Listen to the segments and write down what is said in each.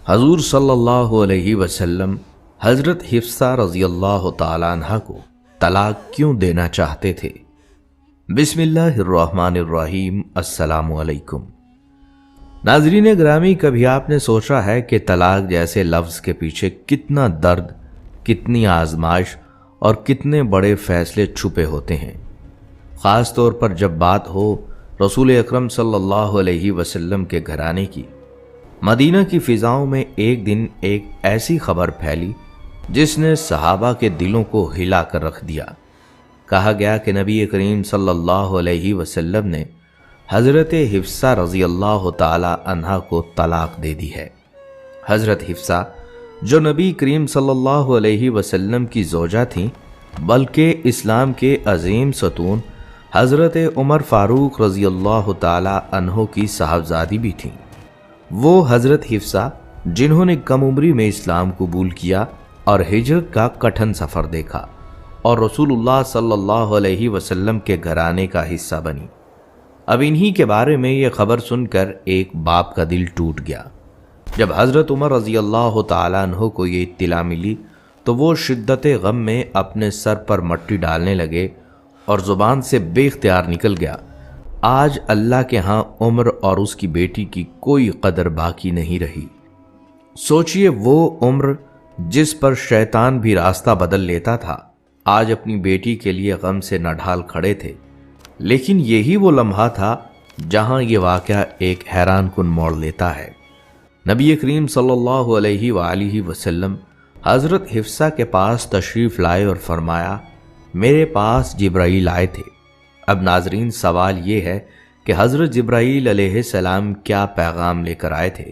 حضور صلی اللہ علیہ وسلم حضرت حفصہ رضی اللہ تعالیٰ عنہ کو طلاق کیوں دینا چاہتے تھے؟ بسم اللہ الرحمن الرحیم۔ السلام علیکم ناظرین گرامی، کبھی آپ نے سوچا ہے کہ طلاق جیسے لفظ کے پیچھے کتنا درد، کتنی آزمائش اور کتنے بڑے فیصلے چھپے ہوتے ہیں؟ خاص طور پر جب بات ہو رسول اکرم صلی اللہ علیہ وسلم کے گھرانے کی۔ مدینہ کی فضاؤں میں ایک دن ایک ایسی خبر پھیلی جس نے صحابہ کے دلوں کو ہلا کر رکھ دیا۔ کہا گیا کہ نبی کریم صلی اللہ علیہ وسلم نے حضرت حفصہ رضی اللہ تعالی عنہ کو طلاق دے دی ہے۔ حضرت حفصہ جو نبی کریم صلی اللہ علیہ وسلم کی زوجہ تھیں، بلکہ اسلام کے عظیم ستون حضرت عمر فاروق رضی اللہ تعالی عنہ کی صاحبزادی بھی تھیں۔ وہ حضرت حفصہ جنہوں نے کم عمری میں اسلام قبول کیا اور ہجرت کا کٹھن سفر دیکھا اور رسول اللہ صلی اللہ علیہ وسلم کے گھرانے کا حصہ بنی۔ اب انہی کے بارے میں یہ خبر سن کر ایک باپ کا دل ٹوٹ گیا۔ جب حضرت عمر رضی اللہ تعالیٰ عنہ کو یہ اطلاع ملی تو وہ شدت غم میں اپنے سر پر مٹی ڈالنے لگے اور زبان سے بے اختیار نکل گیا، آج اللہ کے ہاں عمر اور اس کی بیٹی کی کوئی قدر باقی نہیں رہی۔ سوچئے وہ عمر جس پر شیطان بھی راستہ بدل لیتا تھا، آج اپنی بیٹی کے لیے غم سے نہ ڈھال کھڑے تھے۔ لیکن یہی وہ لمحہ تھا جہاں یہ واقعہ ایک حیران کن موڑ لیتا ہے۔ نبی کریم صلی اللہ علیہ وآلہ وسلم حضرت حفصہ کے پاس تشریف لائے اور فرمایا، میرے پاس جبرائیل آئے تھے۔ اب ناظرین، سوال یہ ہے کہ حضرت جبرائیل علیہ السلام کیا پیغام لے کر آئے تھے؟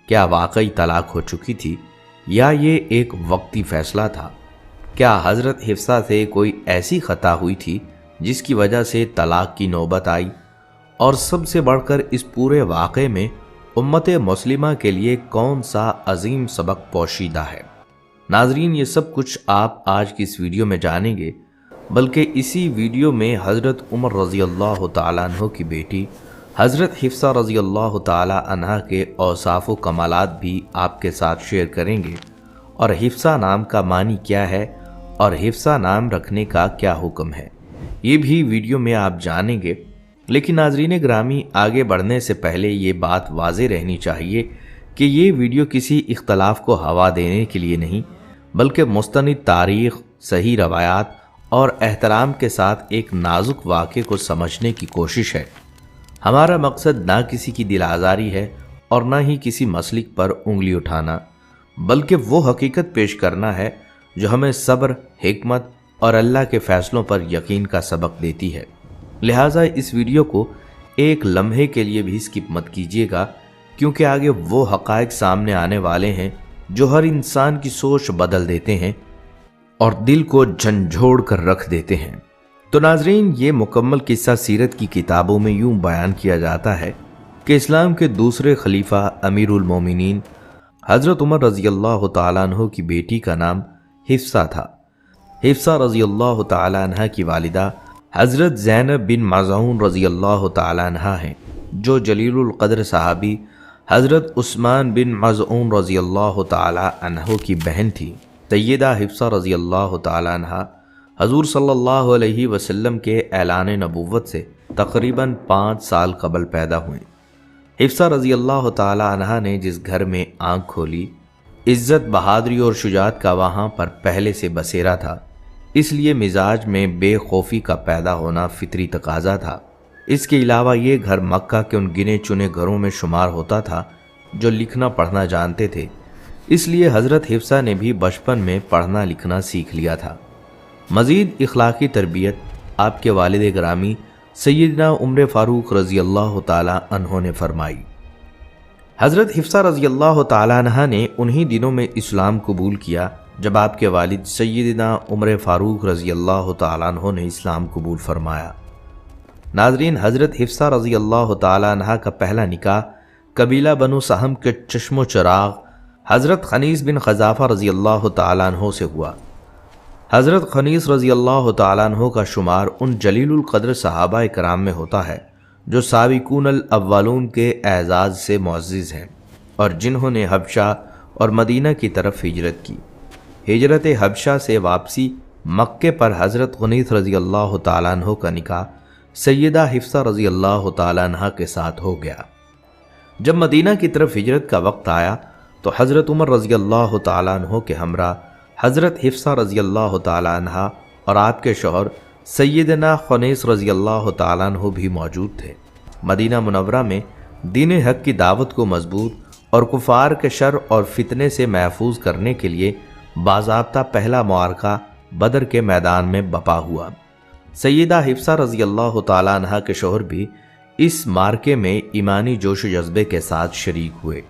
کیا واقعی طلاق ہو چکی تھی یا یہ ایک وقتی فیصلہ تھا؟ کیا حضرت حفصہ سے کوئی ایسی خطا ہوئی تھی جس کی وجہ سے طلاق کی نوبت آئی؟ اور سب سے بڑھ کر اس پورے واقعے میں امت مسلمہ کے لیے کون سا عظیم سبق پوشیدہ ہے؟ ناظرین، یہ سب کچھ آپ آج کی اس ویڈیو میں جانیں گے، بلکہ اسی ویڈیو میں حضرت عمر رضی اللہ تعالیٰ عنہ کی بیٹی حضرت حفصہ رضی اللہ تعالیٰ عنہ کے اوصاف و کمالات بھی آپ کے ساتھ شیئر کریں گے، اور حفصہ نام کا معنی کیا ہے اور حفصہ نام رکھنے کا کیا حکم ہے، یہ بھی ویڈیو میں آپ جانیں گے۔ لیکن ناظرین گرامی، آگے بڑھنے سے پہلے یہ بات واضح رہنی چاہیے کہ یہ ویڈیو کسی اختلاف کو ہوا دینے کے لیے نہیں، بلکہ مستند تاریخ، صحیح روایات اور احترام کے ساتھ ایک نازک واقعے کو سمجھنے کی کوشش ہے۔ ہمارا مقصد نہ کسی کی دل آزاری ہے اور نہ ہی کسی مسلک پر انگلی اٹھانا، بلکہ وہ حقیقت پیش کرنا ہے جو ہمیں صبر، حکمت اور اللہ کے فیصلوں پر یقین کا سبق دیتی ہے۔ لہٰذا اس ویڈیو کو ایک لمحے کے لیے بھی سکپ مت کیجیے گا، کیونکہ آگے وہ حقائق سامنے آنے والے ہیں جو ہر انسان کی سوچ بدل دیتے ہیں اور دل کو جھنجھوڑ کر رکھ دیتے ہیں۔ تو ناظرین، یہ مکمل قصہ سیرت کی کتابوں میں یوں بیان کیا جاتا ہے کہ اسلام کے دوسرے خلیفہ امیر المومنین حضرت عمر رضی اللہ تعالیٰ عنہ کی بیٹی کا نام حفصہ تھا۔ حفصہ رضی اللہ تعالیٰ عنہ کی والدہ حضرت زینب بن مظعون رضی اللہ تعالیٰ عنہ ہیں، جو جلیل القدر صحابی حضرت عثمان بن مظعون رضی اللہ تعالیٰ عنہ کی بہن تھی۔ سیدہ حفصہ رضی اللہ تعالیٰ عنہ حضور صلی اللہ علیہ وسلم کے اعلان نبوت سے تقریباً 5 سال قبل پیدا ہوئیں۔ حفصہ رضی اللہ تعالیٰ عنہ نے جس گھر میں آنکھ کھولی، عزت، بہادری اور شجاعت کا وہاں پر پہلے سے بسیرا تھا، اس لیے مزاج میں بے خوفی کا پیدا ہونا فطری تقاضا تھا۔ اس کے علاوہ یہ گھر مکہ کے ان گنے چنے گھروں میں شمار ہوتا تھا جو لکھنا پڑھنا جانتے تھے، اس لیے حضرت حفصہ نے بھی بچپن میں پڑھنا لکھنا سیکھ لیا تھا۔ مزید اخلاقی تربیت آپ کے والد گرامی سیدنا عمر فاروق رضی اللہ تعالی عنہ نے فرمائی۔ حضرت حفصہ رضی اللہ تعالی عنہ نے انہی دنوں میں اسلام قبول کیا جب آپ کے والد سیدنا عمر فاروق رضی اللہ تعالی عنہ نے اسلام قبول فرمایا۔ ناظرین، حضرت حفصہ رضی اللہ تعالی عنہ کا پہلا نکاح قبیلہ بنو سہم کے چشم و چراغ حضرت خنیس بن خزافہ رضی اللہ تعالیٰ عنہ سے ہوا۔ حضرت خنیس رضی اللہ تعالیٰ عنہ کا شمار ان جلیل القدر صحابہ کرام میں ہوتا ہے جو سابقون الاولون کے اعزاز سے معزز ہیں اور جنہوں نے حبشہ اور مدینہ کی طرف ہجرت کی۔ ہجرت حبشہ سے واپسی مکے پر حضرت غنیث رضی اللہ تعالیٰ عنہ کا نکاح سیدہ حفصہ رضی اللہ تعالیٰ عنہ کے ساتھ ہو گیا۔ جب مدینہ کی طرف ہجرت کا وقت آیا تو حضرت عمر رضی اللہ تعالیٰ عنہ کے ہمراہ حضرت حفصہ رضی اللہ تعالیٰ عنہ اور آپ کے شوہر سیدنا غنیث رضی اللہ تعالیٰ عنہ بھی موجود تھے۔ مدینہ منورہ میں دین حق کی دعوت کو مضبوط اور کفار کے شر اور فتنے سے محفوظ کرنے کے لیے باضابطہ پہلا معرکہ بدر کے میدان میں بپا ہوا۔ سیدہ حفصہ رضی اللہ تعالیٰ عنہ کے شوہر بھی اس مارکے میں ایمانی جوش و جذبے کے ساتھ شریک ہوئے،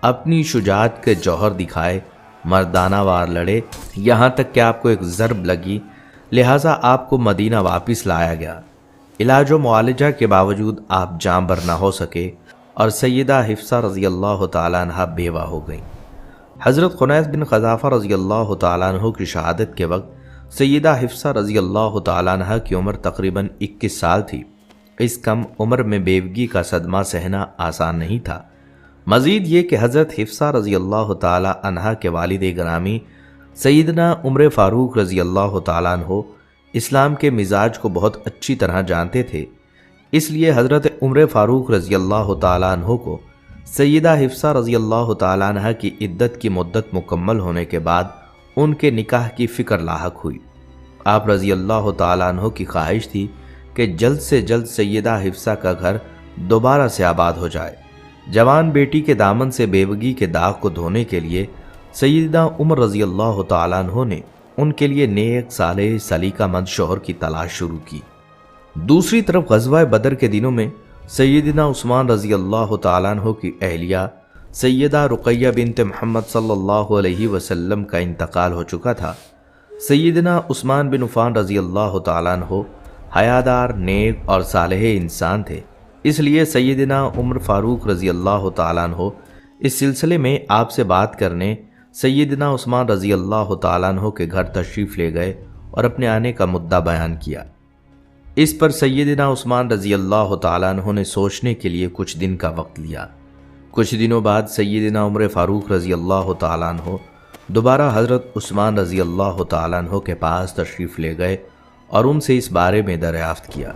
اپنی شجاعت کے جوہر دکھائے، مردانہ وار لڑے، یہاں تک کہ آپ کو ایک ضرب لگی، لہٰذا آپ کو مدینہ واپس لایا گیا۔ علاج و معالجہ کے باوجود آپ جاں بر نہ ہو سکے اور سیدہ حفصہ رضی اللہ تعالیٰ عنہ بیوہ ہو گئیں۔ حضرت خنیس بن قذافہ رضی اللہ تعالیٰ عنہ کی شہادت کے وقت سیدہ حفصہ رضی اللہ تعالیٰ عنہ کی عمر تقریباً 21 سال تھی۔ اس کم عمر میں بیوگی کا صدمہ سہنا آسان نہیں تھا۔ مزید یہ کہ حضرت حفصہ رضی اللہ تعالیٰ عنہ کے والد گرامی سیدنا عمر فاروق رضی اللہ تعالیٰ عنہ اسلام کے مزاج کو بہت اچھی طرح جانتے تھے، اس لیے حضرت عمر فاروق رضی اللہ تعالیٰ عنہ کو سیدہ حفصہ رضی اللہ تعالیٰ عنہ کی عدت کی مدت مکمل ہونے کے بعد ان کے نکاح کی فکر لاحق ہوئی۔ آپ رضی اللہ تعالیٰ عنہ کی خواہش تھی کہ جلد سے جلد سیدہ حفصہ کا گھر دوبارہ سے آباد ہو جائے۔ جوان بیٹی کے دامن سے بیوگی کے داغ کو دھونے کے لیے سیدنا عمر رضی اللہ تعالیٰ عنہ نے ان کے لیے نیک صالح سلیقہ مند شوہر کی تلاش شروع کی۔ دوسری طرف غزوہ بدر کے دنوں میں سیدنا عثمان رضی اللہ تعالیٰ عنہ کی اہلیہ سیدہ رقیہ بنت محمد صلی اللہ علیہ وسلم کا انتقال ہو چکا تھا۔ سیدنا عثمان بن عفان رضی اللہ تعالیٰ عنہ حیادار، نیک اور صالح انسان تھے، اس لیے سیدنا عمر فاروق رضی اللہ تعالیٰ عنہ اس سلسلے میں آپ سے بات کرنے سیدنا عثمان رضی اللہ تعالیٰ عنہ کے گھر تشریف لے گئے اور اپنے آنے کا مدعا بیان کیا۔ اس پر سیدنا عثمان رضی اللہ تعالیٰ عنہ نے سوچنے کے لیے کچھ دن کا وقت لیا۔ کچھ دنوں بعد سیدنا عمر فاروق رضی اللہ تعالیٰ عنہ دوبارہ حضرت عثمان رضی اللہ تعالیٰ عنہ کے پاس تشریف لے گئے اور ان سے اس بارے میں دریافت کیا۔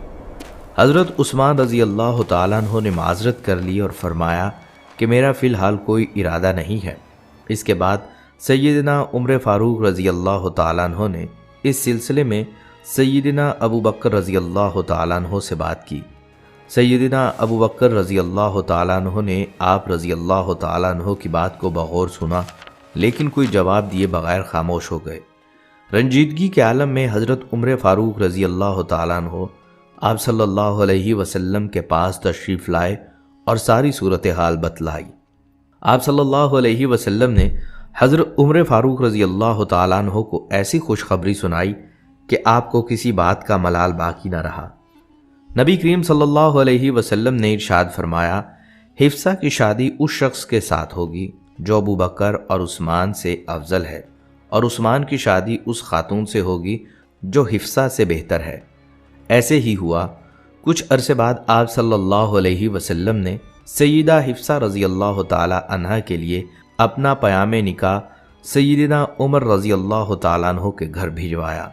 حضرت عثمان رضی اللہ تعالیٰ عنہ نے معذرت کر لی اور فرمایا کہ میرا فی الحال کوئی ارادہ نہیں ہے۔ اس کے بعد سیدنا عمر فاروق رضی اللہ تعالیٰ عنہ نے اس سلسلے میں سیدنا ابو بکر رضی اللہ تعالیٰ عنہ سے بات کی۔ سیدنا ابو بکر رضی اللہ تعالیٰ عنہ نے آپ رضی اللہ تعالیٰ عنہ کی بات کو بغور سنا، لیکن کوئی جواب دیے بغیر خاموش ہو گئے۔ رنجیدگی کے عالم میں حضرت عمر فاروق رضی اللہ تعالیٰ عنہ آپ صلی اللہ علیہ وسلم کے پاس تشریف لائے اور ساری صورتحال بتلائی۔ آپ صلی اللہ علیہ وسلم نے حضرت عمر فاروق رضی اللہ تعالیٰ عنہ کو ایسی خوشخبری سنائی کہ آپ کو کسی بات کا ملال باقی نہ رہا۔ نبی کریم صلی اللہ علیہ وسلم نے ارشاد فرمایا، حفصہ کی شادی اس شخص کے ساتھ ہوگی جو ابو بکر اور عثمان سے افضل ہے، اور عثمان کی شادی اس خاتون سے ہوگی جو حفصہ سے بہتر ہے۔ ایسے ہی ہوا۔ کچھ عرصے بعد آپ صلی اللہ علیہ وسلم نے سیدہ حفصہ رضی اللہ تعالی عنہ کے لیے اپنا پیام نکاح سیدنا عمر رضی اللہ تعالیٰ عنہ کے گھر بھجوایا،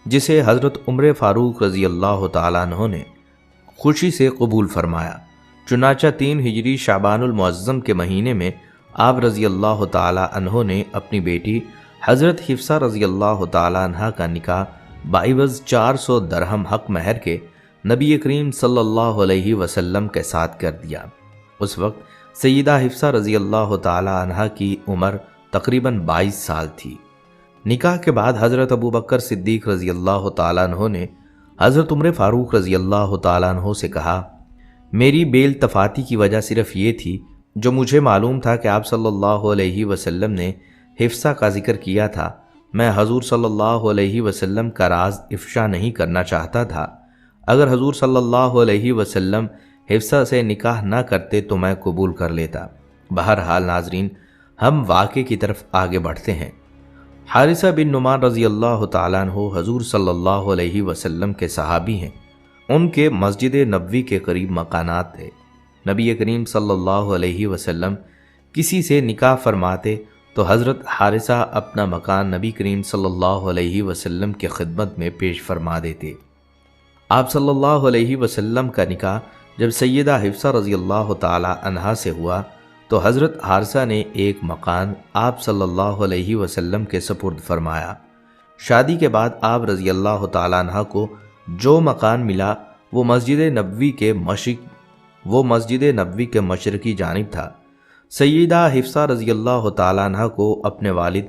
جسے حضرت عمر فاروق رضی اللہ تعالیٰ عنہ نے خوشی سے قبول فرمایا۔ چنانچہ 3 ہجری شعبان المعظم کے مہینے میں آپ رضی اللہ تعالیٰ عنہ نے اپنی بیٹی حضرت حفصہ رضی اللہ تعالیٰ عنہ کا نکاح بعوض 400 درہم حق مہر کے نبی کریم صلی اللہ علیہ وسلم کے ساتھ کر دیا۔ اس وقت سیدہ حفصہ رضی اللہ تعالیٰ عنہ کی عمر تقریباً 22 سال تھی۔ نکاح کے بعد حضرت ابو بکر صدیق رضی اللہ تعالیٰ عنہ نے حضرت عمر فاروق رضی اللہ تعالیٰ عنہ سے کہا، میری بے التفاتی کی وجہ صرف یہ تھی جو مجھے معلوم تھا کہ آپ صلی اللہ علیہ وسلم نے حفصہ کا ذکر کیا تھا، میں حضور صلی اللہ علیہ وسلم کا راز افشا نہیں کرنا چاہتا تھا۔ اگر حضور صلی اللہ علیہ وسلم حفصہ سے نکاح نہ کرتے تو میں قبول کر لیتا۔ بہرحال ناظرین، ہم واقعے کی طرف آگے بڑھتے ہیں۔ حارثہ بن نعمان رضی اللہ تعالیٰ عنہ حضور صلی اللہ علیہ وسلم کے صحابی ہیں۔ ان کے مسجد نبوی کے قریب مکانات تھے۔ نبی کریم صلی اللہ علیہ وسلم کسی سے نکاح فرماتے تو حضرت حارثہ اپنا مکان نبی کریم صلی اللہ علیہ وسلم کے خدمت میں پیش فرما دیتے۔ آپ صلی اللہ علیہ وسلم کا نکاح جب سیدہ حفصہ رضی اللہ تعالی عنہا سے ہوا تو حضرت حارثہ نے ایک مکان آپ صلی اللہ علیہ وسلم کے سپرد فرمایا۔ شادی کے بعد آپ رضی اللہ تعالی عنہ کو جو مکان ملا وہ مسجد نبوی کے مشرقی جانب تھا۔ سیدہ حفصہ رضی اللہ تعالی عنہ کو اپنے والد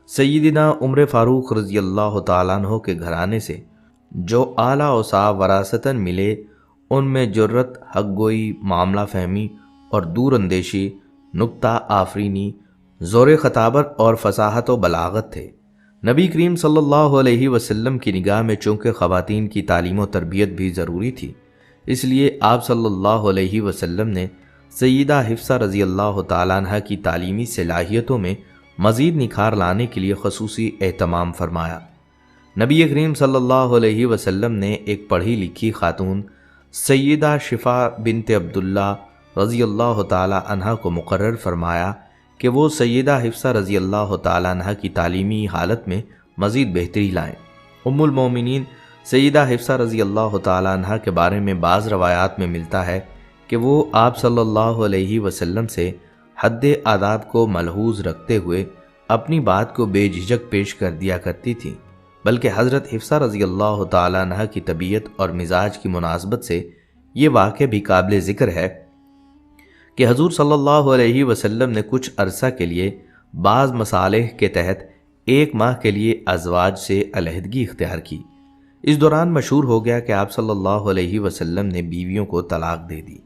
سیدنا عمر فاروق رضی اللہ تعالی عنہ کے گھرانے سے جو اعلیٰ اوصاف وراثتاً ملے ان میں جرت، حق گوئی، معاملہ فہمی اور دور اندیشی، نکتہ آفرینی، زور خطابت اور فصاحت و بلاغت تھے۔ نبی کریم صلی اللہ علیہ وسلم کی نگاہ میں چونکہ خواتین کی تعلیم و تربیت بھی ضروری تھی، اس لیے آپ صلی اللہ علیہ وسلم نے سیدہ حفصہ رضی اللہ تعالیٰ عنہ کی تعلیمی صلاحیتوں میں مزید نکھار لانے کے لیے خصوصی اہتمام فرمایا۔ نبی کریم صلی اللہ علیہ وسلم نے ایک پڑھی لکھی خاتون سیدہ شفا بنت عبداللہ رضی اللہ تعالیٰ عنہ کو مقرر فرمایا کہ وہ سیدہ حفصہ رضی اللہ تعالیٰ عنہ کی تعلیمی حالت میں مزید بہتری لائیں۔ ام المومنین سیدہ حفصہ رضی اللہ تعالیٰ عنہ کے بارے میں بعض روایات میں ملتا ہے کہ وہ آپ صلی اللہ علیہ وسلم سے حد آداب کو ملحوظ رکھتے ہوئے اپنی بات کو بے جھجک پیش کر دیا کرتی تھیں، بلکہ حضرت حفصہ رضی اللہ تعالیٰ عنہ کی طبیعت اور مزاج کی مناسبت سے یہ واقعہ بھی قابل ذکر ہے کہ حضور صلی اللہ علیہ وسلم نے کچھ عرصہ کے لیے بعض مصالح کے تحت 1 ماہ کے لیے ازواج سے علیحدگی اختیار کی۔ اس دوران مشہور ہو گیا کہ آپ صلی اللہ علیہ وسلم نے بیویوں کو طلاق دے دی۔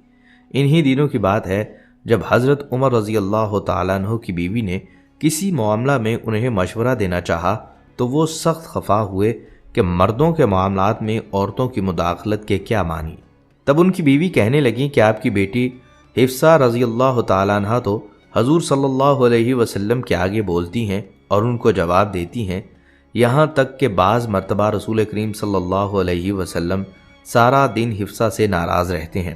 انہی دنوں کی بات ہے جب حضرت عمر رضی اللہ تعالیٰ عنہ کی بیوی نے کسی معاملہ میں انہیں مشورہ دینا چاہا تو وہ سخت خفا ہوئے کہ مردوں کے معاملات میں عورتوں کی مداخلت کے کیا معنی۔ تب ان کی بیوی کہنے لگیں کہ آپ کی بیٹی حفصہ رضی اللہ تعالیٰ عنہ تو حضور صلی اللہ علیہ وسلم کے آگے بولتی ہیں اور ان کو جواب دیتی ہیں، یہاں تک کہ بعض مرتبہ رسول کریم صلی اللہ علیہ وسلم سارا دن حفصہ سے ناراض رہتے ہیں۔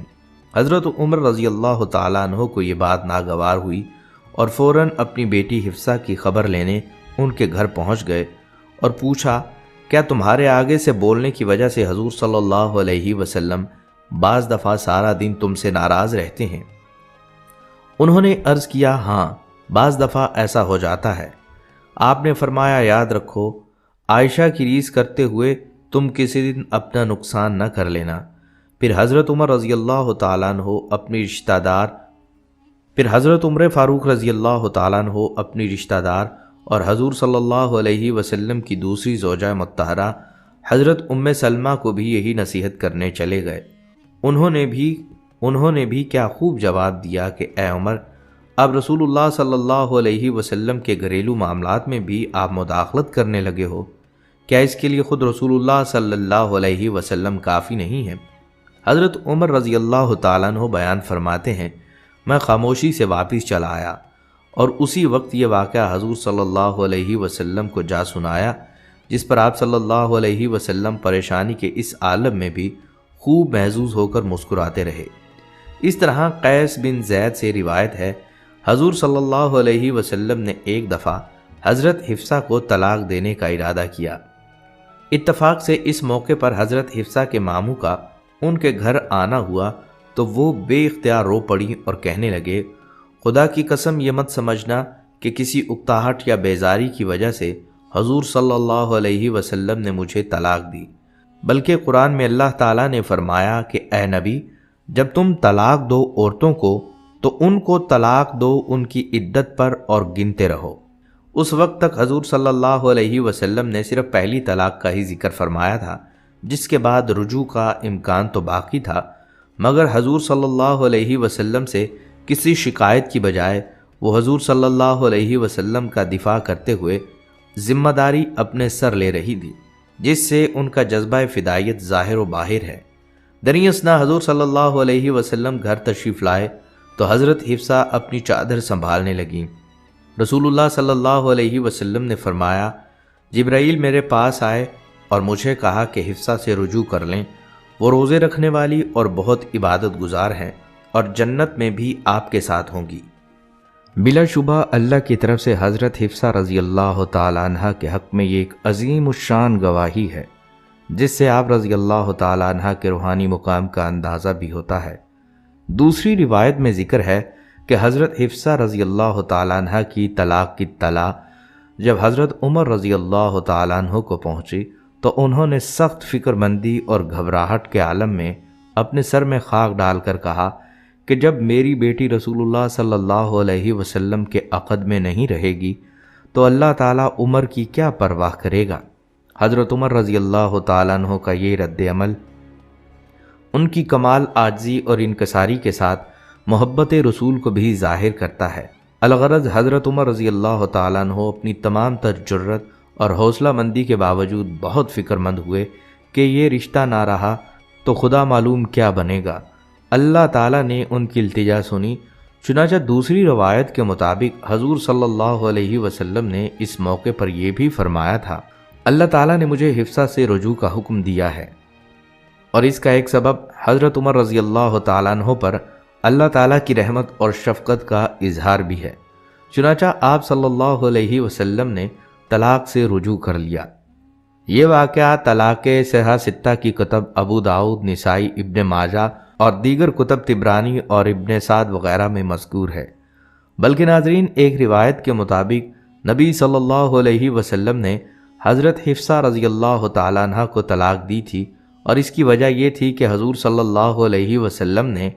حضرت عمر رضی اللہ تعالیٰ عنہ کو یہ بات ناگوار ہوئی اور فوراً اپنی بیٹی حفصہ کی خبر لینے ان کے گھر پہنچ گئے اور پوچھا، کیا تمہارے آگے سے بولنے کی وجہ سے حضور صلی اللہ علیہ وسلم بعض دفعہ سارا دن تم سے ناراض رہتے ہیں؟ انہوں نے عرض کیا، ہاں بعض دفعہ ایسا ہو جاتا ہے۔ آپ نے فرمایا، یاد رکھو عائشہ کی ریس کرتے ہوئے تم کسی دن اپنا نقصان نہ کر لینا۔ پھر حضرت عمر رضی اللہ تعالیٰ عنہ اپنی حضرت عمر فاروق رضی اللہ تعالیٰ عنہ اپنی رشتہ دار اور حضور صلی اللہ علیہ وسلم کی دوسری زوجہ مطہرہ حضرت ام سلمہ کو بھی یہی نصیحت کرنے چلے گئے۔ انہوں نے بھی کیا خوب جواب دیا کہ اے عمر، اب رسول اللہ صلی اللہ علیہ وسلم کے گھریلو معاملات میں بھی آپ مداخلت کرنے لگے ہو، کیا اس کے لیے خود رسول اللہ صلی اللہ علیہ وسلم کافی نہیں ہے؟ حضرت عمر رضی اللہ تعالیٰ عنہ بیان فرماتے ہیں، میں خاموشی سے واپس چلا آیا اور اسی وقت یہ واقعہ حضور صلی اللہ علیہ وسلم کو جا سنایا، جس پر آپ صلی اللہ علیہ وسلم پریشانی کے اس عالم میں بھی خوب محظوظ ہو کر مسکراتے رہے۔ اس طرح قیس بن زید سے روایت ہے، حضور صلی اللہ علیہ وسلم نے ایک دفعہ حضرت حفصہ کو طلاق دینے کا ارادہ کیا۔ اتفاق سے اس موقع پر حضرت حفصہ کے ماموں کا ان کے گھر آنا ہوا تو وہ بے اختیار رو پڑی اور کہنے لگے، خدا کی قسم یہ مت سمجھنا کہ کسی اکتاہٹ یا بیزاری کی وجہ سے حضور صلی اللہ علیہ وسلم نے مجھے طلاق دی، بلکہ قرآن میں اللہ تعالیٰ نے فرمایا کہ اے نبی، جب تم طلاق دو عورتوں کو تو ان کو طلاق دو ان کی عدت پر اور گنتے رہو۔ اس وقت تک حضور صلی اللہ علیہ وسلم نے صرف پہلی طلاق کا ہی ذکر فرمایا تھا، جس کے بعد رجوع کا امکان تو باقی تھا، مگر حضور صلی اللہ علیہ وسلم سے کسی شکایت کی بجائے وہ حضور صلی اللہ علیہ وسلم کا دفاع کرتے ہوئے ذمہ داری اپنے سر لے رہی تھی، جس سے ان کا جذبہ فدائیت ظاہر و باہر ہے۔ دریں اثنا حضور صلی اللہ علیہ وسلم گھر تشریف لائے تو حضرت حفصہ اپنی چادر سنبھالنے لگیں۔ رسول اللہ صلی اللہ علیہ وسلم نے فرمایا، جبرائیل میرے پاس آئے اور مجھے کہا کہ حفصہ سے رجوع کر لیں، وہ روزے رکھنے والی اور بہت عبادت گزار ہیں اور جنت میں بھی آپ کے ساتھ ہوں گی۔ بلا شبہ اللہ کی طرف سے حضرت حفصہ رضی اللہ تعالیٰ عنہ کے حق میں یہ ایک عظیم الشان گواہی ہے جس سے آپ رضی اللہ تعالیٰ عنہ کے روحانی مقام کا اندازہ بھی ہوتا ہے۔ دوسری روایت میں ذکر ہے کہ حضرت حفصہ رضی اللہ تعالیٰ عنہ کی طلاق کی اطلاع جب حضرت عمر رضی اللہ تعالیٰ عنہ کو پہنچی تو انہوں نے سخت فکر مندی اور گھبراہٹ کے عالم میں اپنے سر میں خاک ڈال کر کہا کہ جب میری بیٹی رسول اللہ صلی اللہ علیہ وسلم کے عقد میں نہیں رہے گی تو اللہ تعالیٰ عمر کی کیا پرواہ کرے گا۔ حضرت عمر رضی اللہ تعالیٰ عنہ کا یہ رد عمل ان کی کمال عاجزی اور انکساری کے ساتھ محبت رسول کو بھی ظاہر کرتا ہے۔ الغرض حضرت عمر رضی اللہ تعالیٰ عنہ اپنی تمام تر جرت اور حوصلہ مندی کے باوجود بہت فکر مند ہوئے کہ یہ رشتہ نہ رہا تو خدا معلوم کیا بنے گا۔ اللہ تعالیٰ نے ان کی التجا سنی، چنانچہ دوسری روایت کے مطابق حضور صلی اللہ علیہ وسلم نے اس موقع پر یہ بھی فرمایا تھا، اللہ تعالیٰ نے مجھے حفصہ سے رجوع کا حکم دیا ہے، اور اس کا ایک سبب حضرت عمر رضی اللہ تعالیٰ عنہ پر اللہ تعالیٰ کی رحمت اور شفقت کا اظہار بھی ہے۔ چنانچہ آپ صلی اللہ علیہ وسلم نے طلاق سے رجوع کر لیا۔ یہ واقعہ طلاق صحیح ستہ کی کتب ابو داؤد، نسائی، ابن ماجہ اور دیگر کتب طبرانی اور ابن سعد وغیرہ میں مذکور ہے۔ بلکہ ناظرین، ایک روایت کے مطابق نبی صلی اللہ علیہ وسلم نے حضرت حفصہ رضی اللہ تعالیٰ عنہ کو طلاق دی تھی، اور اس کی وجہ یہ تھی کہ حضور صلی اللہ علیہ وسلم نے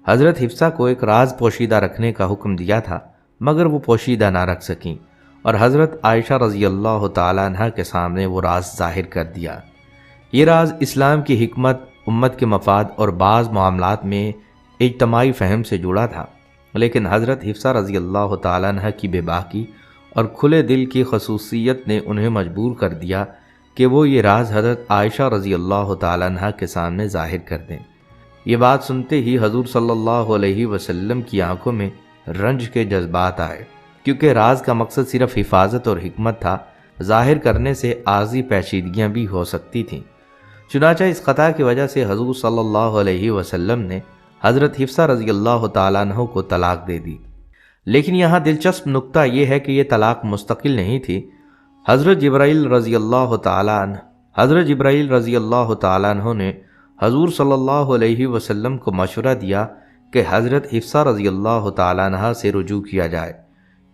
حضرت حفصہ کو ایک راز پوشیدہ رکھنے کا حکم دیا تھا، مگر وہ پوشیدہ نہ رکھ سکیں، اور حضرت عائشہ رضی اللہ تعالیٰ عنہ کے سامنے وہ راز ظاہر کر دیا۔ یہ راز اسلام کی حکمت، امت کے مفاد اور بعض معاملات میں اجتماعی فہم سے جڑا تھا، لیکن حضرت حفصہ رضی اللہ تعالیٰ عنہ کی بے باکی اور کھلے دل کی خصوصیت نے انہیں مجبور کر دیا کہ وہ یہ راز حضرت عائشہ رضی اللہ تعالیٰ عنہ کے سامنے ظاہر کر دیں۔ یہ بات سنتے ہی حضور صلی اللہ علیہ وسلم کی آنکھوں میں رنج کے جذبات آئے، کیونکہ راز کا مقصد صرف حفاظت اور حکمت تھا، ظاہر کرنے سے عارضی پیچیدگیاں بھی ہو سکتی تھیں۔ چنانچہ اس خطا کی وجہ سے حضور صلی اللہ علیہ وسلم نے حضرت حفصہ رضی اللہ تعالیٰ عنہ کو طلاق دے دی۔ لیکن یہاں دلچسپ نکتہ یہ ہے کہ یہ طلاق مستقل نہیں تھی۔ حضرت جبرائیل رضی اللہ تعالیٰ عنہ نے حضور صلی اللہ علیہ وسلم کو مشورہ دیا کہ حضرت حفصہ رضی اللہ تعالیٰ عنہ سے رجوع کیا جائے،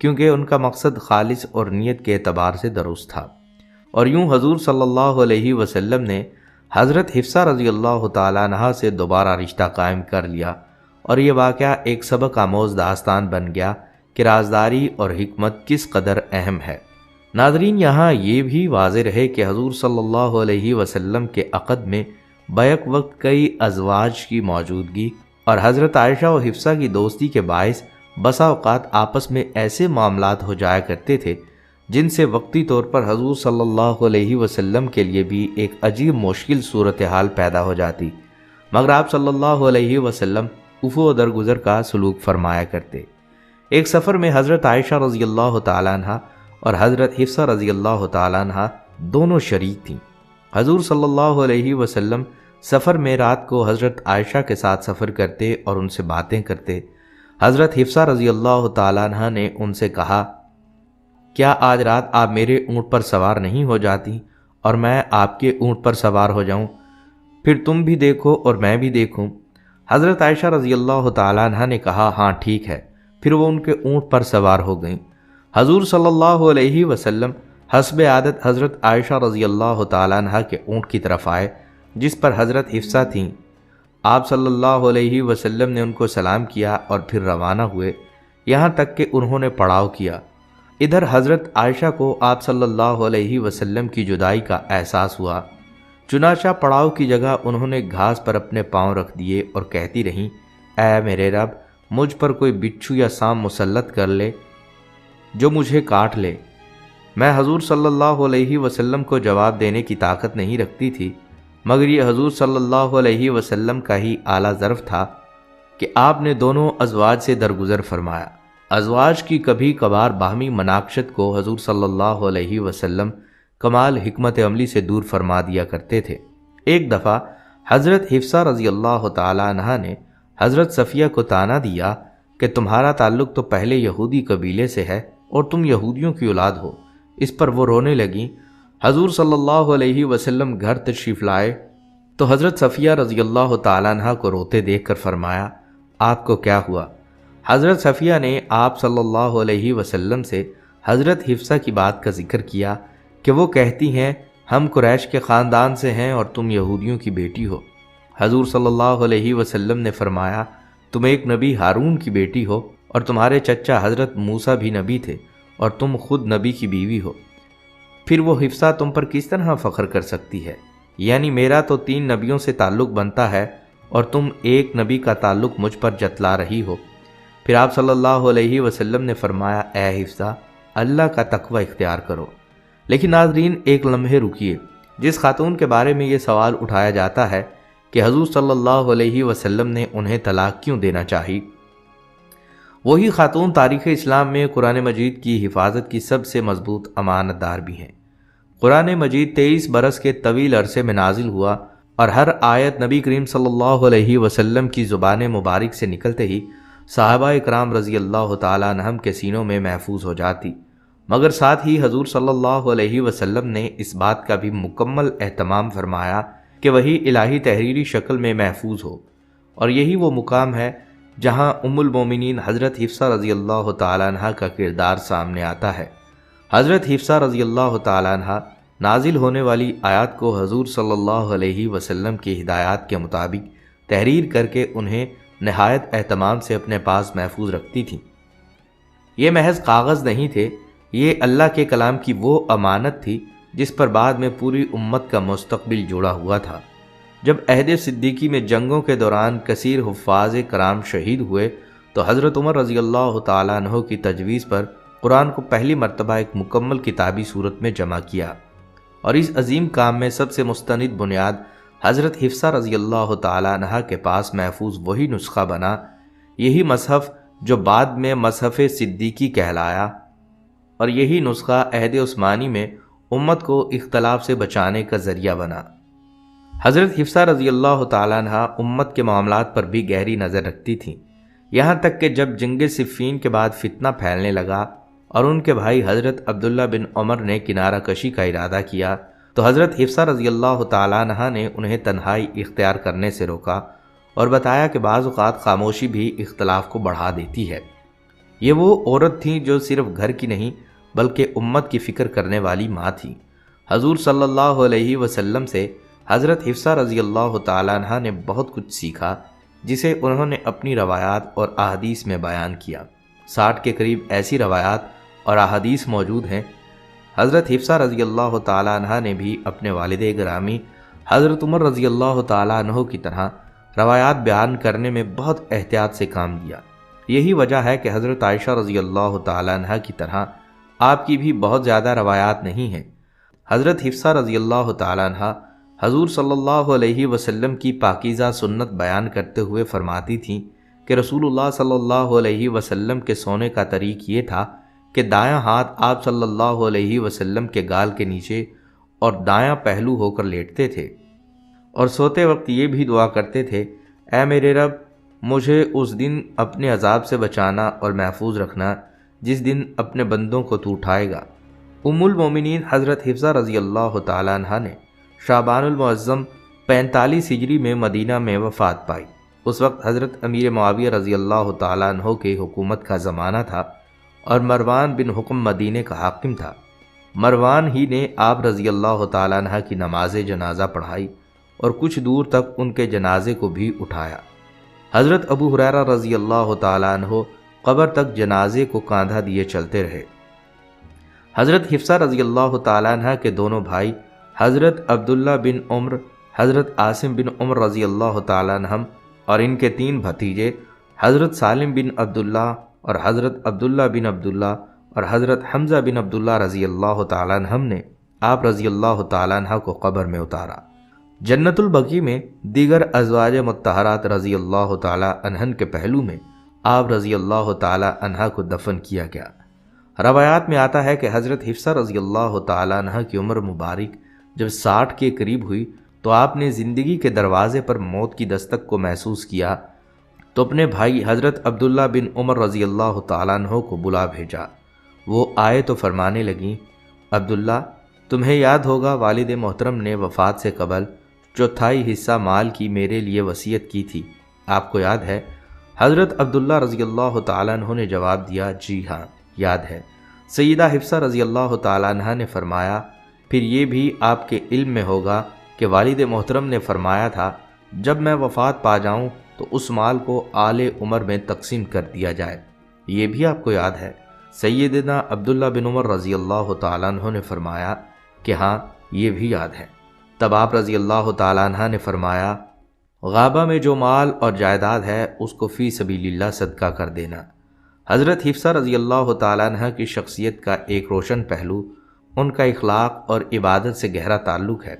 کیونکہ ان کا مقصد خالص اور نیت کے اعتبار سے درست تھا، اور یوں حضور صلی اللہ علیہ وسلم نے حضرت حفصہ رضی اللہ تعالیٰ عنہ سے دوبارہ رشتہ قائم کر لیا، اور یہ واقعہ ایک سبق آموز داستان بن گیا کہ رازداری اور حکمت کس قدر اہم ہے۔ ناظرین، یہاں یہ بھی واضح رہے کہ حضور صلی اللہ علیہ وسلم کے عقد میں بیک وقت کئی ازواج کی موجودگی اور حضرت عائشہ و حفصہ کی دوستی کے باعث بسا اوقات آپس میں ایسے معاملات ہو جایا کرتے تھے جن سے وقتی طور پر حضور صلی اللہ علیہ وسلم کے لیے بھی ایک عجیب مشکل صورتحال پیدا ہو جاتی، مگر آپ صلی اللہ علیہ وسلم عفو و درگزر کا سلوک فرمایا کرتے۔ ایک سفر میں حضرت عائشہ رضی اللہ تعالیٰ عنہ اور حضرت حفصہ رضی اللہ تعالیٰ عنہ دونوں شریک تھیں۔ حضور صلی اللہ علیہ وسلم سفر میں رات کو حضرت عائشہ کے ساتھ سفر کرتے اور ان سے باتیں کرتے۔ حضرت حفصہ رضی اللہ تعالیٰ عنہ نے ان سے کہا، کیا آج رات آپ میرے اونٹ پر سوار نہیں ہو جاتی اور میں آپ کے اونٹ پر سوار ہو جاؤں؟ پھر تم بھی دیکھو اور میں بھی دیکھوں۔ حضرت عائشہ رضی اللہ تعالیٰ عنہ نے کہا، ہاں ٹھیک ہے۔ پھر وہ ان کے اونٹ پر سوار ہو گئیں۔ حضور صلی اللہ علیہ وسلم حسب عادت حضرت عائشہ رضی اللہ تعالیٰ عنہ کے اونٹ کی طرف آئے جس پر حضرت حفصہ تھیں۔ آپ صلی اللہ علیہ وسلم نے ان کو سلام کیا اور پھر روانہ ہوئے، یہاں تک کہ انہوں نے پڑاؤ کیا۔ ادھر حضرت عائشہ کو آپ صلی اللہ علیہ وسلم کی جدائی کا احساس ہوا، چنانچہ پڑاؤ کی جگہ انہوں نے گھاس پر اپنے پاؤں رکھ دیے اور کہتی رہیں، اے میرے رب، مجھ پر کوئی بچھو یا سام مسلط کر لے جو مجھے کاٹ لے۔ میں حضور صلی اللہ علیہ وسلم کو جواب دینے کی طاقت نہیں رکھتی تھی، مگر یہ حضور صلی اللہ علیہ وسلم کا ہی اعلیٰ ظرف تھا کہ آپ نے دونوں ازواج سے درگزر فرمایا۔ ازواج کی کبھی کبھار باہمی مناقشت کو حضور صلی اللہ علیہ وسلم کمال حکمت عملی سے دور فرما دیا کرتے تھے۔ ایک دفعہ حضرت حفصہ رضی اللہ تعالی عنہ نے حضرت صفیہ کو طعنہ دیا کہ تمہارا تعلق تو پہلے یہودی قبیلے سے ہے اور تم یہودیوں کی اولاد ہو۔ اس پر وہ رونے لگیں۔ حضور صلی اللہ علیہ وسلم گھر تشریف لائے تو حضرت صفیہ رضی اللہ تعالیٰ عنہ کو روتے دیکھ کر فرمایا، آپ کو کیا ہوا؟ حضرت صفیہ نے آپ صلی اللہ علیہ وسلم سے حضرت حفصہ کی بات کا ذکر کیا کہ وہ کہتی ہیں ہم قریش کے خاندان سے ہیں اور تم یہودیوں کی بیٹی ہو۔ حضور صلی اللہ علیہ وسلم نے فرمایا، تم ایک نبی ہارون کی بیٹی ہو اور تمہارے چچا حضرت موسیٰ بھی نبی تھے اور تم خود نبی کی بیوی ہو، پھر وہ حفصہ تم پر کس طرح فخر کر سکتی ہے؟ یعنی میرا تو 3 نبیوں سے تعلق بنتا ہے اور تم ایک نبی کا تعلق مجھ پر جتلا رہی ہو۔ پھر آپ صلی اللہ علیہ وسلم نے فرمایا، اے حفصہ اللہ کا تقوی اختیار کرو۔ لیکن ناظرین ایک لمحے رکیے، جس خاتون کے بارے میں یہ سوال اٹھایا جاتا ہے کہ حضور صلی اللہ علیہ وسلم نے انہیں طلاق کیوں دینا چاہی، وہی خاتون تاریخ اسلام میں قرآن مجید کی حفاظت کی سب سے مضبوط امانت دار بھی ہیں۔ قرآن مجید 23 برس کے طویل عرصے میں نازل ہوا اور ہر آیت نبی کریم صلی اللہ علیہ وسلم کی زبان مبارک سے نکلتے ہی صحابہ اکرام رضی اللہ تعالیٰ عنہم کے سینوں میں محفوظ ہو جاتی، مگر ساتھ ہی حضور صلی اللہ علیہ وسلم نے اس بات کا بھی مکمل اہتمام فرمایا کہ وہی الہی تحریری شکل میں محفوظ ہو، اور یہی وہ مقام ہے جہاں ام المومنین حضرت حفصہ رضی اللہ تعالیٰ عنہ کا کردار سامنے آتا ہے۔ حضرت حفصہ رضی اللہ تعالیٰ عنہ نازل ہونے والی آیات کو حضور صلی اللہ علیہ وسلم کی ہدایات کے مطابق تحریر کر کے انہیں نہایت اہتمام سے اپنے پاس محفوظ رکھتی تھیں۔ یہ محض کاغذ نہیں تھے، یہ اللہ کے کلام کی وہ امانت تھی جس پر بعد میں پوری امت کا مستقبل جڑا ہوا تھا۔ جب عہد صدیقی میں جنگوں کے دوران کثیر حفاظ کرام شہید ہوئے تو حضرت عمر رضی اللہ تعالیٰ عنہ کی تجویز پر قرآن کو پہلی مرتبہ ایک مکمل کتابی صورت میں جمع کیا، اور اس عظیم کام میں سب سے مستند بنیاد حضرت حفصہ رضی اللہ تعالیٰ عنہ کے پاس محفوظ وہی نسخہ بنا، یہی مصحف جو بعد میں مصحف صدیقی کہلایا، اور یہی نسخہ عہد عثمانی میں امت کو اختلاف سے بچانے کا ذریعہ بنا۔ حضرت حفصہ رضی اللہ تعالیٰ عنہ امت کے معاملات پر بھی گہری نظر رکھتی تھیں، یہاں تک کہ جب جنگ صفین کے بعد فتنہ پھیلنے لگا اور ان کے بھائی حضرت عبداللہ بن عمر نے کنارہ کشی کا ارادہ کیا تو حضرت حفصہ رضی اللہ تعالیٰ عنہ نے انہیں تنہائی اختیار کرنے سے روکا اور بتایا کہ بعض اوقات خاموشی بھی اختلاف کو بڑھا دیتی ہے۔ یہ وہ عورت تھیں جو صرف گھر کی نہیں بلکہ امت کی فکر کرنے والی ماں تھی۔ حضور صلی اللہ علیہ وسلم سے حضرت حفصہ رضی اللہ تعالیٰ عنہ نے بہت کچھ سیکھا، جسے انہوں نے اپنی روایات اور احادیث میں بیان کیا۔ 60 کے قریب ایسی روایات اور احادیث موجود ہیں۔ حضرت حفصہ رضی اللہ تعالیٰ عنہ نے بھی اپنے والد گرامی حضرت عمر رضی اللہ تعالیٰ عنہ کی طرح روایات بیان کرنے میں بہت احتیاط سے کام لیا۔ یہی وجہ ہے کہ حضرت عائشہ رضی اللہ تعالیٰ عنہ کی طرح آپ کی بھی بہت زیادہ روایات نہیں ہیں۔ حضرت حفصہ رضی اللہ تعالیٰ عنہ حضور صلی اللہ علیہ وسلم کی پاکیزہ سنت بیان کرتے ہوئے فرماتی تھیں کہ رسول اللہ صلی اللہ علیہ وسلم کے سونے کا طریق یہ تھا کہ دایاں ہاتھ آپ صلی اللہ علیہ وسلم کے گال کے نیچے اور دایاں پہلو ہو کر لیٹتے تھے، اور سوتے وقت یہ بھی دعا کرتے تھے، اے میرے رب مجھے اس دن اپنے عذاب سے بچانا اور محفوظ رکھنا جس دن اپنے بندوں کو تو اٹھائے گا۔ ام المومنین حضرت حفصہ رضی اللہ تعالیٰ عنہ نے شعبان المعظم 45 ہجری میں مدینہ میں وفات پائی۔ اس وقت حضرت امیر معاویہ رضی اللہ تعالیٰ عنہ کے حکومت کا زمانہ تھا اور مروان بن حکم مدینے کا حاکم تھا۔ مروان ہی نے آپ رضی اللہ تعالیٰ عنہ کی نماز جنازہ پڑھائی اور کچھ دور تک ان کے جنازے کو بھی اٹھایا۔ حضرت ابو ہریرہ رضی اللہ تعالیٰ عنہ قبر تک جنازے کو کاندھا دیے چلتے رہے۔ حضرت حفصہ رضی اللہ تعالیٰ عنہ کے دونوں بھائی حضرت عبداللہ بن عمر، حضرت عاصم بن عمر رضی اللہ تعالیٰ عنہم اور ان کے 3 بھتیجے حضرت سالم بن عبداللہ اور حضرت عبداللہ بن عبداللہ اور حضرت حمزہ بن عبداللہ رضی اللہ تعالیٰ عنہم نے آپ رضی اللہ تعالیٰ عنہ کو قبر میں اتارا۔ جنت البقیع میں دیگر ازواج مطہرات رضی اللہ تعالیٰ عنہن کے پہلو میں آپ رضی اللہ تعالیٰ عنہ کو دفن کیا گیا۔ روایات میں آتا ہے کہ حضرت حفصہ رضی اللہ تعالیٰ عنہ کی عمر مبارک جب 60 کے قریب ہوئی تو آپ نے زندگی کے دروازے پر موت کی دستک کو محسوس کیا۔ تو اپنے بھائی حضرت عبداللہ بن عمر رضی اللہ تعالیٰ عنہ کو بلا بھیجا۔ وہ آئے تو فرمانے لگیں، عبداللہ، تمہیں یاد ہوگا والد محترم نے وفات سے قبل چوتھائی حصہ مال کی میرے لیے وصیت کی تھی، آپ کو یاد ہے؟ حضرت عبداللہ رضی اللہ تعالیٰ عنہ نے جواب دیا، جی ہاں یاد ہے۔ سیدہ حفصہ رضی اللہ تعالیٰ عنہ نے فرمایا، پھر یہ بھی آپ کے علم میں ہوگا کہ والد محترم نے فرمایا تھا جب میں وفات پا جاؤں تو اس مال کو آل عمر میں تقسیم کر دیا جائے، یہ بھی آپ کو یاد ہے؟ سیدنا عبداللہ بن عمر رضی اللہ تعالیٰ عنہ نے فرمایا کہ ہاں یہ بھی یاد ہے۔ تب آپ رضی اللہ تعالیٰ عنہ نے فرمایا، غابہ میں جو مال اور جائیداد ہے اس کو فی سبیل اللہ صدقہ کر دینا۔ حضرت حفصہ رضی اللہ تعالیٰ عنہ کی شخصیت کا ایک روشن پہلو ان کا اخلاق اور عبادت سے گہرا تعلق ہے۔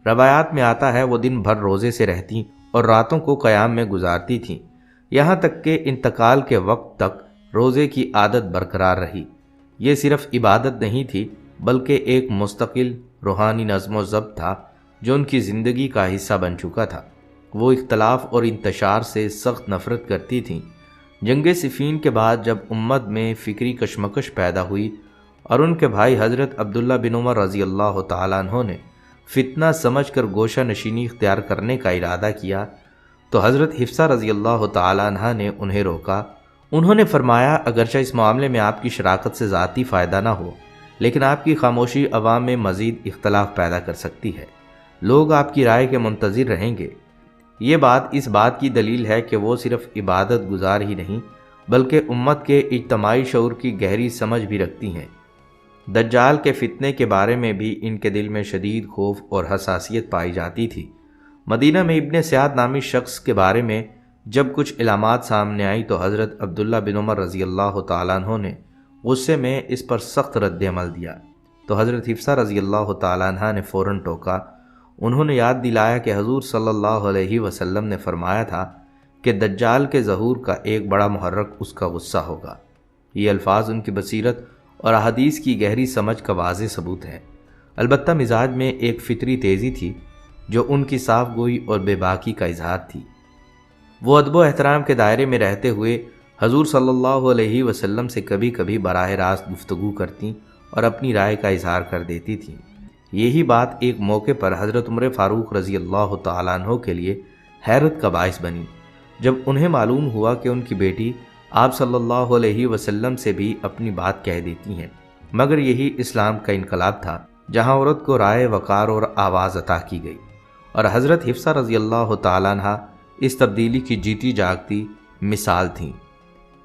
روایات میں آتا ہے وہ دن بھر روزے سے رہتی اور راتوں کو قیام میں گزارتی تھیں، یہاں تک کہ انتقال کے وقت تک روزے کی عادت برقرار رہی۔ یہ صرف عبادت نہیں تھی بلکہ ایک مستقل روحانی نظم و ضبط تھا جو ان کی زندگی کا حصہ بن چکا تھا۔ وہ اختلاف اور انتشار سے سخت نفرت کرتی تھیں۔ جنگ صفین کے بعد جب امت میں فکری کشمکش پیدا ہوئی اور ان کے بھائی حضرت عبداللہ بن عمر رضی اللہ تعالیٰ عنہ نے فتنہ سمجھ کر گوشہ نشینی اختیار کرنے کا ارادہ کیا تو حضرت حفصہ رضی اللہ تعالیٰ عنہ نے انہیں روکا۔ انہوں نے فرمایا، اگرچہ اس معاملے میں آپ کی شراکت سے ذاتی فائدہ نہ ہو، لیکن آپ کی خاموشی عوام میں مزید اختلاف پیدا کر سکتی ہے، لوگ آپ کی رائے کے منتظر رہیں گے۔ یہ بات اس بات کی دلیل ہے کہ وہ صرف عبادت گزار ہی نہیں بلکہ امت کے اجتماعی شعور کی گہری سمجھ بھی رکھتی ہیں۔ دجال کے فتنے کے بارے میں بھی ان کے دل میں شدید خوف اور حساسیت پائی جاتی تھی۔ مدینہ میں ابن سیاد نامی شخص کے بارے میں جب کچھ علامات سامنے آئی تو حضرت عبداللہ بن عمر رضی اللہ تعالیٰ عنہ نے غصے میں اس پر سخت رد عمل دیا تو حضرت حفصہ رضی اللہ تعالیٰ عنہ نے فوراً ٹوکا۔ انہوں نے یاد دلایا کہ حضور صلی اللہ علیہ وسلم نے فرمایا تھا کہ دجال کے ظہور کا ایک بڑا محرک اس کا غصہ ہوگا۔ یہ الفاظ ان کی بصیرت اور احادیث کی گہری سمجھ کا واضح ثبوت ہے۔ البتہ مزاج میں ایک فطری تیزی تھی جو ان کی صاف گوئی اور بے باکی کا اظہار تھی۔ وہ ادب و احترام کے دائرے میں رہتے ہوئے حضور صلی اللہ علیہ وسلم سے کبھی کبھی براہ راست گفتگو کرتی اور اپنی رائے کا اظہار کر دیتی تھیں۔ یہی بات ایک موقع پر حضرت عمر فاروق رضی اللہ تعالیٰ عنہ کے لیے حیرت کا باعث بنی، جب انہیں معلوم ہوا کہ ان کی بیٹی آپ صلی اللہ علیہ وسلم سے بھی اپنی بات کہہ دیتی ہیں۔ مگر یہی اسلام کا انقلاب تھا جہاں عورت کو رائے، وقار اور آواز عطا کی گئی، اور حضرت حفصہ رضی اللہ تعالیٰ عنہ اس تبدیلی کی جیتی جاگتی مثال تھیں۔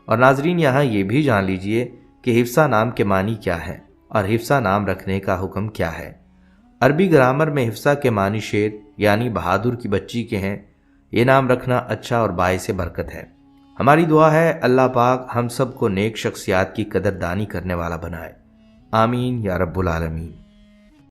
اور ناظرین، یہاں یہ بھی جان لیجئے کہ حفصہ نام کے معنی کیا ہے اور حفصہ نام رکھنے کا حکم کیا ہے۔ عربی گرامر میں حفصہ کے معنی شیر یعنی بہادر کی بچی کے ہیں۔ یہ نام رکھنا اچھا اور باعث برکت ہے۔ ہماری دعا ہے اللہ پاک ہم سب کو نیک شخصیات کی قدردانی کرنے والا بنائے، آمین یا رب العالمین۔